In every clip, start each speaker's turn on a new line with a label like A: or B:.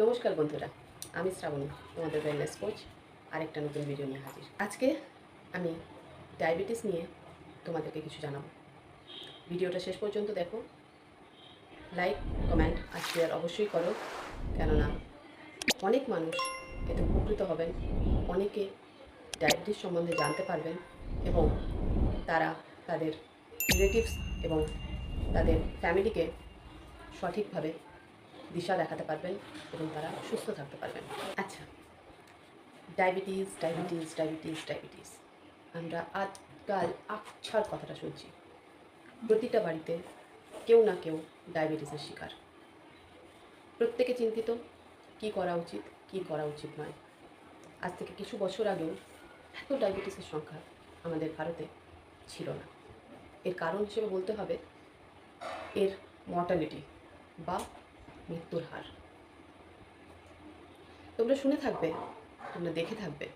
A: নমস্কার বন্ধুরা, আমি শ্রাবণী, তোমাদের ওয়েলনেস কোচ। আরেকটা নতুন ভিডিও নিয়ে হাজির। আজকে আমি ডায়াবেটিস নিয়ে তোমাদেরকে কিছু জানাবো। ভিডিওটা শেষ পর্যন্ত দেখো, লাইক, কমেন্ট আর শেয়ার অবশ্যই করো, কেননা অনেক মানুষ এতে উপকৃত হবেন, অনেকে ডায়াবেটিস সম্বন্ধে জানতে পারবেন এবং তারা তাদের রিলেটিভস এবং তাদের ফ্যামিলিকে সঠিকভাবে দিশা দেখাতে পারবেন এবং তারা সুস্থ থাকতে পারবেন। আচ্ছা, ডায়াবেটিস ডায়াবেটিস ডায়াবেটিস ডায়াবেটিস আমরা আজকাল আকছার কথাটা শুনছি। প্রতিটা বাড়িতে কেউ না কেউ ডায়াবেটিসের শিকার। প্রত্যেকে চিন্তিত, কি করা উচিত কি করা উচিত নয়। আজ থেকে কিছু বছর আগেও এত ডায়াবেটিসের সংখ্যা আমাদের ভারতে ছিল না। এর কারণ হিসেবে বলতে হবে এর মর্টালিটি বা মৃত্যুর হার। তোমরা শুনে থাকবে, তোমরা দেখে থাকবে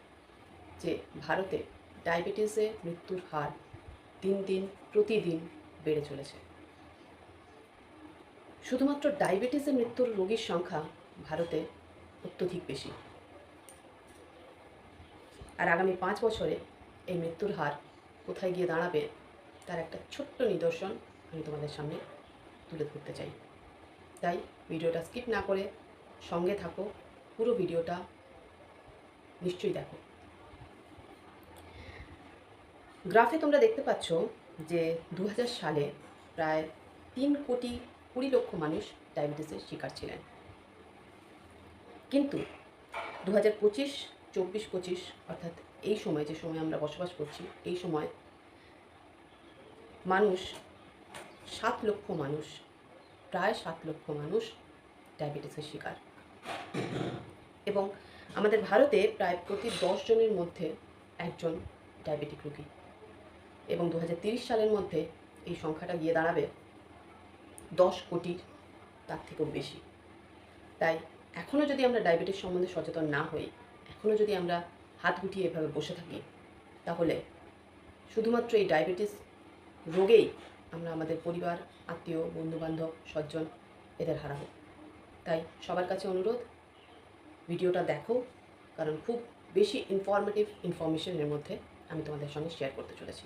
A: যে ভারতে ডায়াবেটিসে মৃত্যুর হার দিন দিন প্রতিদিন বেড়ে চলেছে। শুধুমাত্র ডায়াবেটিসে মৃত্যুর রোগীর সংখ্যা ভারতে অত্যধিক বেশি, আর আগামী 5 বছরে এই মৃত্যুর হার কোথায় গিয়ে দাঁড়াবে তার একটা ছোট্ট নিদর্শন আমি তোমাদের সামনে তুলে ধরতে চাই। তাই ভিডিওটা স্কিপ না করে সঙ্গে থাকো, পুরো ভিডিওটা নিশ্চয়ই দেখো। গ্রাফে তোমরা দেখতে পাচ্ছ যে 2000 সালে প্রায় 3,20,00,000 মানুষ ডায়াবেটিসের শিকার ছিলেন, কিন্তু 2025, 24-25 অর্থাৎ এই সময়, যে সময় আমরা বসবাস করছি, এই সময় মানুষ 7 লক্ষ মানুষ, প্রায় 7 লক্ষ মানুষ ডায়াবেটিসের শিকার। এবং আমাদের ভারতে প্রায় প্রতি 10 জনের মধ্যে একজন ডায়াবেটিক রোগী, এবং 2030 সালের মধ্যে এই সংখ্যাটা গিয়ে দাঁড়াবে 10 কোটির, তার থেকেও বেশি। তাই এখনও যদি আমরা ডায়াবেটিস সম্বন্ধে সচেতন না হই, এখনও যদি আমরা হাত গুটিয়ে এভাবে বসে থাকি, তাহলে শুধুমাত্র এই ডায়াবেটিস রোগেই আমরা আমাদের পরিবার, আত্মীয়, বন্ধুবান্ধব, স্বজন এদের হারাবো। তাই সবার কাছে অনুরোধ, ভিডিওটা দেখো, কারণ খুব বেশি ইনফরমেশনের মধ্যে আমি তোমাদের সঙ্গে শেয়ার করতে চলেছি।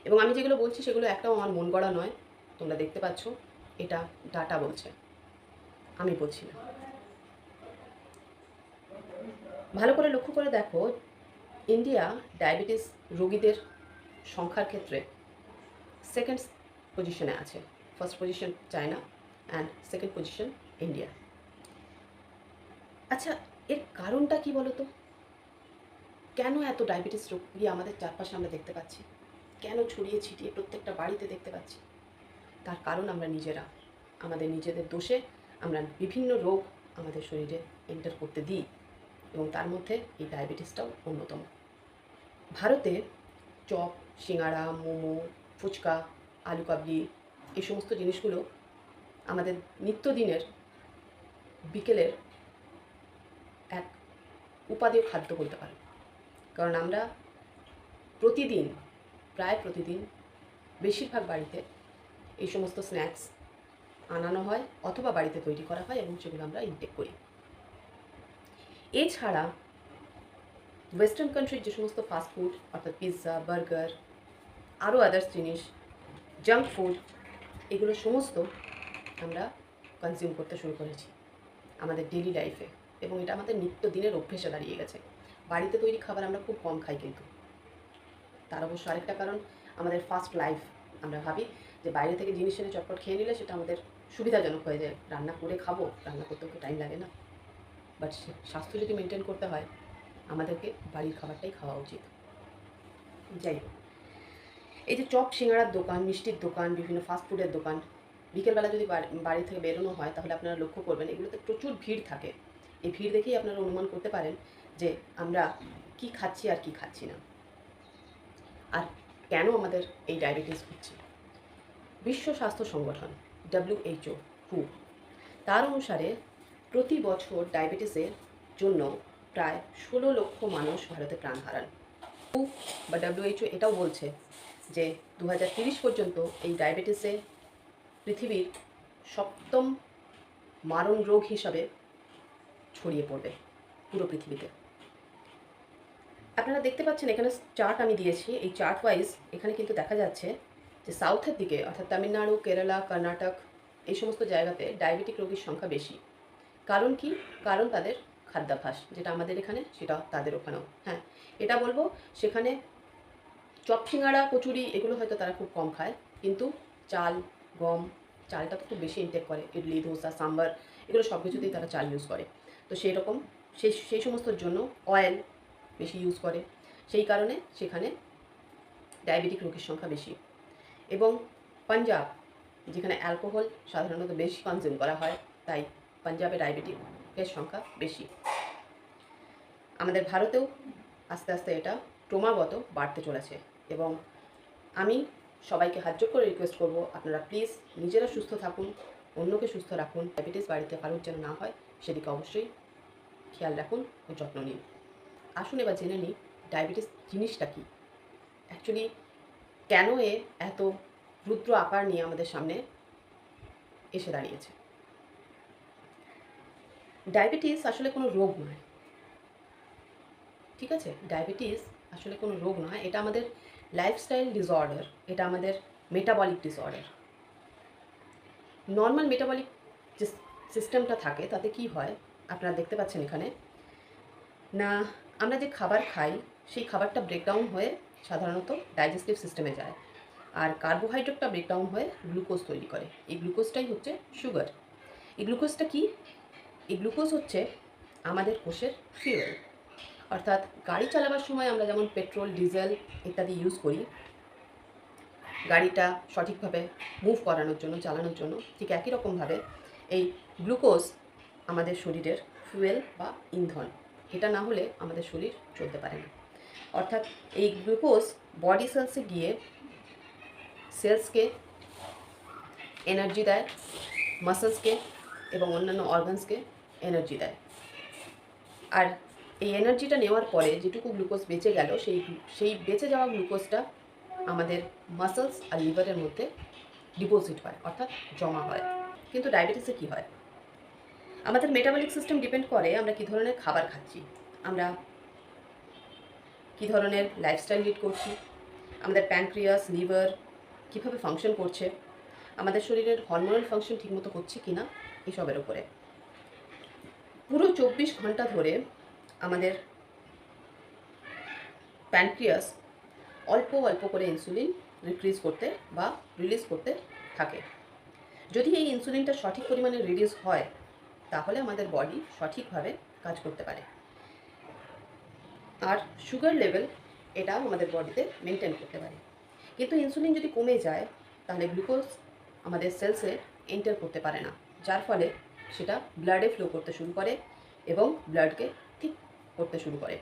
A: এবং আমি যেগুলো বলছি সেগুলো একটাও আমার মন গড়া নয়, তোমরা দেখতে পাচ্ছ এটা ডাটা বলছে, আমি বলছি না। ভালো করে লক্ষ্য করে দেখো, ইন্ডিয়া ডায়াবেটিস রোগীদের সংখ্যার ক্ষেত্রে সেকেন্ড পজিশনে আছে। First position China and second position India. আচ্ছা, এর কারণটা কি বলো তো? কেন এত ডায়াবেটিস রোগী আমাদের চারপাশে আমরা দেখতে পাচ্ছি? কেন ছড়িয়ে ছিটিয়ে প্রত্যেকটা বাড়িতে দেখতে পাচ্ছি? তার কারণ আমরা নিজেরা, আমাদের নিজেদের দোষে আমরা বিভিন্ন রোগ আমাদের শরীরে এন্টার করতে দিই, এবং তার মধ্যে এই ডায়াবেটিসটাও অন্যতম। ভারতে চপ, সিঙ্গাড়া, মোমো, ফুচকা, আলু কাবলি, এই সমস্ত জিনিসগুলো আমাদের নিত্যদিনের বিকেলের এক উপাদেয় খাদ্য বলতে পারে। কারণ আমরা প্রতিদিন, প্রায় প্রতিদিন, বেশিরভাগ বাড়িতে এই সমস্ত স্ন্যাক্স আনানো হয় অথবা বাড়িতে তৈরি করা হয় এবং সেগুলো আমরা ইনটেক করি। এছাড়া ওয়েস্টার্ন কান্ট্রির যে সমস্ত ফাস্ট ফুড, অর্থাৎ পিৎজা, বার্গার, আরও আদার্স জিনিস, জাঙ্ক ফুড, এগুলো সমস্ত আমরা কনজিউম করতে শুরু করেছি আমাদের ডেলি লাইফে, এবং এটা আমাদের নিত্যদিনের অভ্যেসে দাঁড়িয়ে গেছে। বাড়িতে তৈরি খাবার আমরা খুব কম খাই, কিন্তু তার অবশ্য আরেকটা কারণ আমাদের ফাস্ট লাইফ। আমরা ভাবি যে বাইরে থেকে জিনিস এনে চটপট খেয়ে নিলে সেটা আমাদের সুবিধাজনক হয়ে যায়, রান্না করে খাবো, রান্না করতেও তো টাইম লাগে না। বাট স্বাস্থ্য যদি মেনটেন করতে হয়, আমাদেরকে বাড়ির খাবারটাই খাওয়া উচিত। যাই হোক, এই যে চপ সিঙ্গাড়ার দোকান, মিষ্টির দোকান, বিভিন্ন ফাস্টফুডের দোকান, বিকেলবেলা যদি বাড়ি থেকে বেরোনো হয়, তাহলে আপনারা লক্ষ্য করবেন এগুলোতে প্রচুর ভিড় থাকে। এই ভিড় দেখেই আপনারা অনুমান করতে পারেন যে আমরা কি খাচ্ছি আর কি খাচ্ছি না, আর কেন আমাদের এই ডায়াবেটিস হচ্ছে। বিশ্ব স্বাস্থ্য সংগঠন WHO, তার অনুসারে প্রতি বছর ডায়াবেটিসের জন্য প্রায় 16 লক্ষ মানুষ ভারতে প্রাণ হারান। বা WHO এটাও বলছে যে 2030 পর্যন্ত এই ডায়াবেটিসে পৃথিবীর 7ম মারণ রোগ হিসাবে ছড়িয়ে পড়বে পুরো পৃথিবীতে। আপনারা দেখতে পাচ্ছেন এখানে চার্ট আমি দিয়েছি, এই চার্ট ওয়াইজ এখানে কিন্তু দেখা যাচ্ছে যে সাউথের দিকে অর্থাৎ তামিলনাড়ু, কেরালা, কর্ণাটক এই সমস্ত জায়গাতে ডায়াবেটিক রোগীর সংখ্যা বেশি। কারণ কি? কারণ তাদের খাদ্যাভ্যাস, যেটা আমাদের এখানে সেটা তাদের ওখানেও। হ্যাঁ, এটা বলবো সেখানে চপ সিঙ্গাড়া, কচুরি এগুলো হয়তো তারা খুব কম খায়, কিন্তু চাল, গম, চালটা তো খুব বেশি ইনটেক করে। ইডলি, ধোসা, সাম্বার এগুলো সব কিছুতেই তারা চাল ইউজ করে। তো সেই রকম সেই সমস্তর জন্য অয়েল বেশি ইউজ করে, সেই কারণে সেখানে ডায়াবেটিক রোগীর সংখ্যা বেশি। এবং পাঞ্জাব, যেখানে অ্যালকোহল সাধারণত বেশি কনজিউম করা হয়, তাই পাঞ্জাবে ডায়াবেটিকের সংখ্যা বেশি। আমাদের ভারতেও আস্তে আস্তে এটা ক্রমাগত বাড়তে চলেছে। এবং আমি সবাইকে হাত জোড় করে রিকোয়েস্ট করব, আপনারা প্লিজ নিজেরা সুস্থ থাকুন, অন্যকে সুস্থ রাখুন। ডায়াবেটিস বাড়িতে কারোর যেন না হয় সেদিকে অবশ্যই খেয়াল রাখুন ও যত্ন নিন। আসুন এবার জেনে নিই ডায়াবেটিস জিনিসটা কী, অ্যাকচুয়ালি কেন এত রুদ্র আকার নিয়ে আমাদের সামনে এসে দাঁড়িয়েছে। ডায়াবেটিস আসলে কোনো রোগ নয়, ঠিক আছে? ডায়াবেটিস আসলে কোনো রোগ নয়, এটা আমাদের লাইফস্টাইল ডিসঅর্ডার, এটা আমাদের মেটাবলিক ডিসঅর্ডার। নর্মাল মেটাবলিক যে সিস্টেমটা থাকে তাতে কি হয় আপনারা দেখতে পাচ্ছেন এখানে, না আমরা যে খাবার খাই সেই খাবারটা ব্রেকডাউন হয়ে সাধারণত ডাইজেস্টিভ সিস্টেমে যায়, আর কার্বোহাইড্রেটটা ব্রেকডাউন হয়ে গ্লুকোজ তৈরি করে। এই গ্লুকোজটাই হচ্ছে সুগার। এই গ্লুকোজটা কি? এই গ্লুকোজ হচ্ছে আমাদের কোষের ফিউয়েল। অর্থাৎ গাড়ি চালাবার সময় আমরা যেমন পেট্রোল, ডিজেল ইত্যাদি ইউজ করি গাড়িটা সঠিকভাবে মুভ করানোর জন্য, চালানোর জন্য, ঠিক একই রকমভাবে এই গ্লুকোজ আমাদের শরীরের ফুয়েল বা ইন্ধন। এটা না হলে আমাদের শরীর চলতে পারে না। অর্থাৎ এই গ্লুকোজ বডি সেলসে গিয়ে সেলসকে এনার্জি দেয়, মাসলসকে এবং অন্যান্য অর্গানসকে এনার্জি দেয়। আর এই এনার্জিটা নেওয়ার পরে যেটুকু গ্লুকোজ বেঁচে গেল সেই বেঁচে যাওয়া গ্লুকোজটা আমাদের মাসলস আর লিভারের মধ্যে ডিপোজিট হয়, অর্থাৎ জমা হয়। কিন্তু ডায়াবেটিসে কী হয়? আমাদের মেটাবলিক সিস্টেম ডিপেন্ড করে আমরা কী ধরনের খাবার খাচ্ছি, আমরা কী ধরনের লাইফস্টাইল লিড করছি, আমাদের প্যানক্রিয়াস, লিভার কীভাবে ফাংশন করছে, আমাদের শরীরের হরমোনাল ফাংশন ঠিকমতো হচ্ছে কি না, এসবের উপরে। পুরো 24 ঘন্টা ধরে আমাদের প্যানক্রিয়াস অল্প অল্প করে ইনসুলিন রিক্রিজ করতে বা রিলিজ করতে থাকে। যদি এই ইনসুলিনটা সঠিক পরিমাণে রিলিজ হয় তাহলে আমাদের বডি সঠিকভাবে কাজ করতে পারে। আর সুগার লেভেল এটাও আমাদের বডিতে মেনটেন করতে পারে। কিন্তু ইনসুলিন যদি কমে যায় তাহলে গ্লুকোজ আমাদের সেলসে এন্টার করতে পারে না, যার ফলে সেটা ব্লাডে ফ্লো করতে শুরু করে এবং ব্লাডকে ঠিক করতে শুরু করে।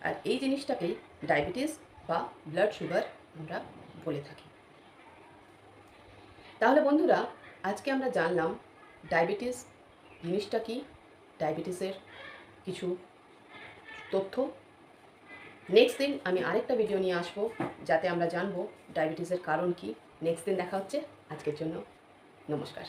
A: আর এই জিনিসটাকেই ডায়াবেটিস বা ব্লাড সুগার আমরা বলে থাকি। তাহলে বন্ধুরা, আজকে আমরা জানলাম ডায়াবেটিস জিনিসটা কি, ডায়াবেটিসের কিছু তথ্য। নেক্সট দিন আমি আরেকটা ভিডিও নিয়ে আসবো যাতে আমরা জানবো ডায়াবেটিসের কারণ কি। নেক্সট দিন দেখা হচ্ছে। আজকের জন্য নমস্কার।